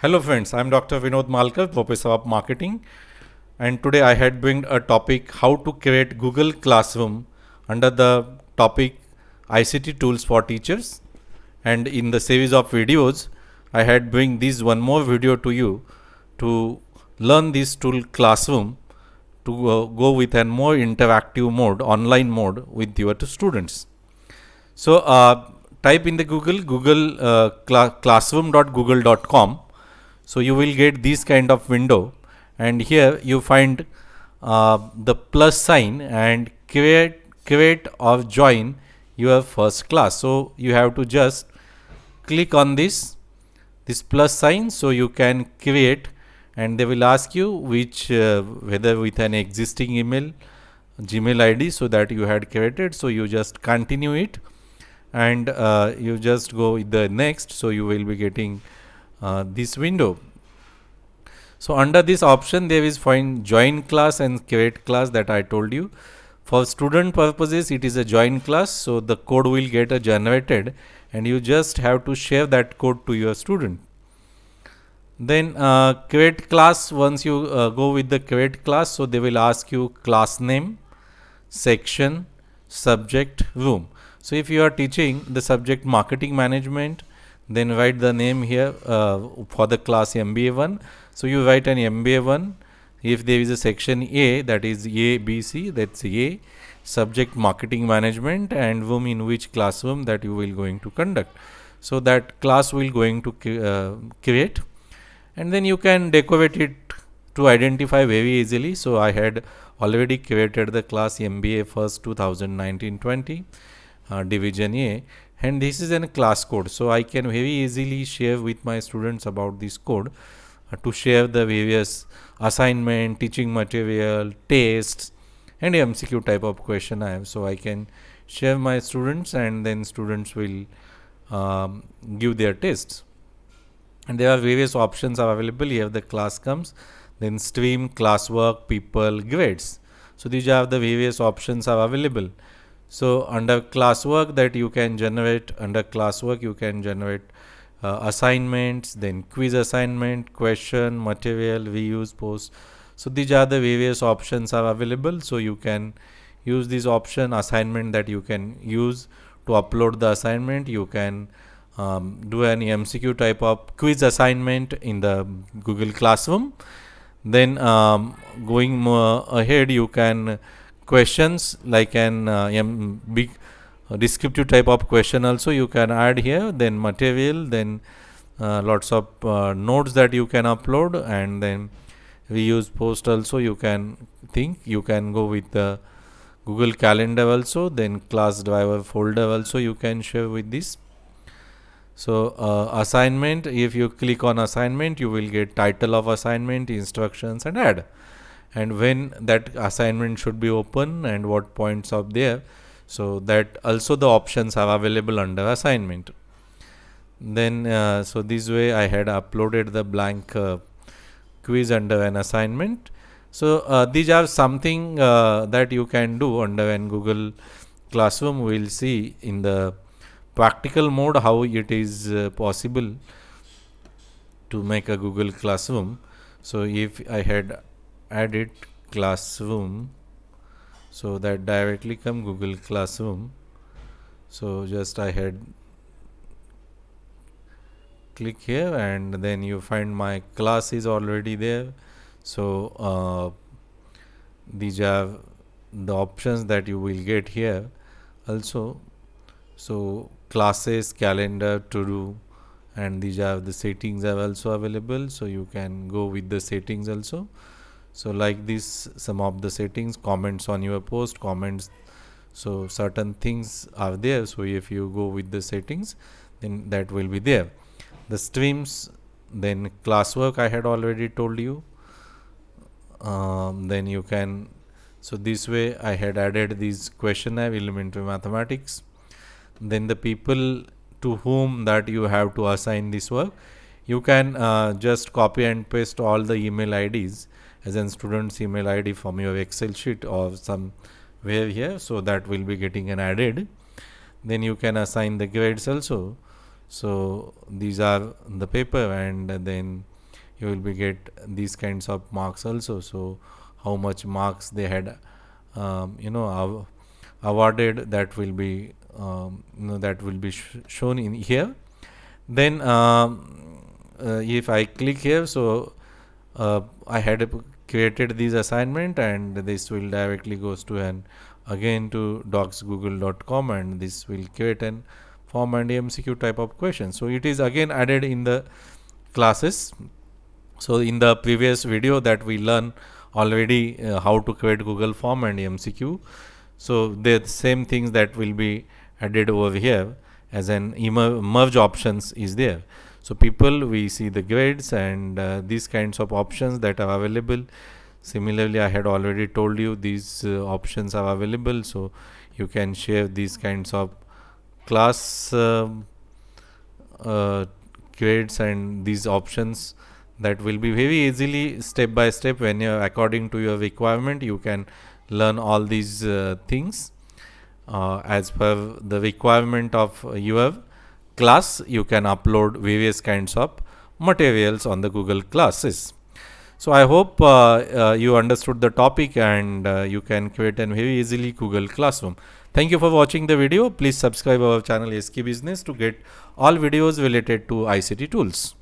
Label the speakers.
Speaker 1: Hello friends, I am Dr. Vinod Malkar, Professor of Marketing, and today I had bring a topic how to create Google Classroom under the topic ICT tools for teachers. And in the series of videos, I had bring this one more video to you to learn this tool Classroom to go with a more interactive mode, online mode with your students. So type in the Google classroom.google.com. So you will get this kind of window, and here you find the plus sign and create or join your first class. So you have to just click on this plus sign, so you can create, and they will ask you which whether with an existing Gmail ID so that you had created. So you just continue it, and you just go with the next. So you will be getting this window. So under this option there is find join class and create class that I told you. For student purposes it is a join class, so the code will get generated and you just have to share that code to your student. Then create class, once you go with the create class, so they will ask you class name, section, subject, room. So if you are teaching the subject marketing management, then write the name here for the class MBA1. So you write an MBA1. If there is a section A, that is A, B, C, that's A, subject marketing management, and room in which classroom that you will going to conduct. So that class will going to create, and then you can decorate it to identify very easily. So I had already created the class MBA first 2019-20 division A, and this is a class code, so I can very easily share with my students about this code to share the various assignment, teaching material, tests, and MCQ type of question I have. So I can share my students, and then students will give their tests. And there are various options are available. Here the class comes, then stream, classwork, people, grades. So these are the various options are available. So under classwork that you can generate, under classwork you can generate assignments, then quiz assignment, question, material, reuse, post. So these are the various options are available. So you can use this option assignment that you can use to upload the assignment. You can do any MCQ type of quiz assignment in the Google Classroom. Then going more ahead, you can questions like an big descriptive type of question also you can add here. Then material, then lots of notes that you can upload, and then we use post also. You can think you can go with the Google Calendar also, then class driver folder also you can share with this. So assignment, if you click on assignment you will get title of assignment, instructions, and add, and when that assignment should be open and what points are there. So that also the options are available under assignment. Then so this way I had uploaded the blank quiz under an assignment. So these are something that you can do under an Google Classroom. We will see in the practical mode how it is possible to make a Google Classroom. So if I had added classroom, so that directly come Google Classroom. So just I had click here, and then you find my class is already there. So these are the options that you will get here also. So classes, calendar, to do, and these are the settings are also available. So you can go with the settings also. So like this, some of the settings, comments on your post, comments, so certain things are there. So if you go with the settings, then that will be there. The streams, then classwork I had already told you. Then you can, so this way I had added these questionnaire, elementary mathematics. Then the people to whom that you have to assign this work, you can just copy and paste all the email IDs as a student's email ID from your Excel sheet or somewhere here. So that will be getting an added. Then you can assign the grades also. So these are the paper, and then you will be get these kinds of marks also. So how much marks they had awarded, that will be that will be shown in here. Then if I click here, so I had created this assignment, and this will directly goes to an again to docsgoogle.com, and this will create an form and MCQ type of question. So it is again added in the classes. So in the previous video that we learn already how to create Google form and MCQ. So the same things that will be added over here as an merge options is there. So people, we see the grades and these kinds of options that are available. Similarly, I had already told you these options are available, so you can share these kinds of class grades and these options that will be very easily step by step. When you according to your requirement, you can learn all these things as per the requirement of your class. You can upload various kinds of materials on the Google Classes. So I hope you understood the topic, and you can create and very easily Google Classroom. Thank you for watching the video. Please subscribe our channel SK Business to get all videos related to ICT tools.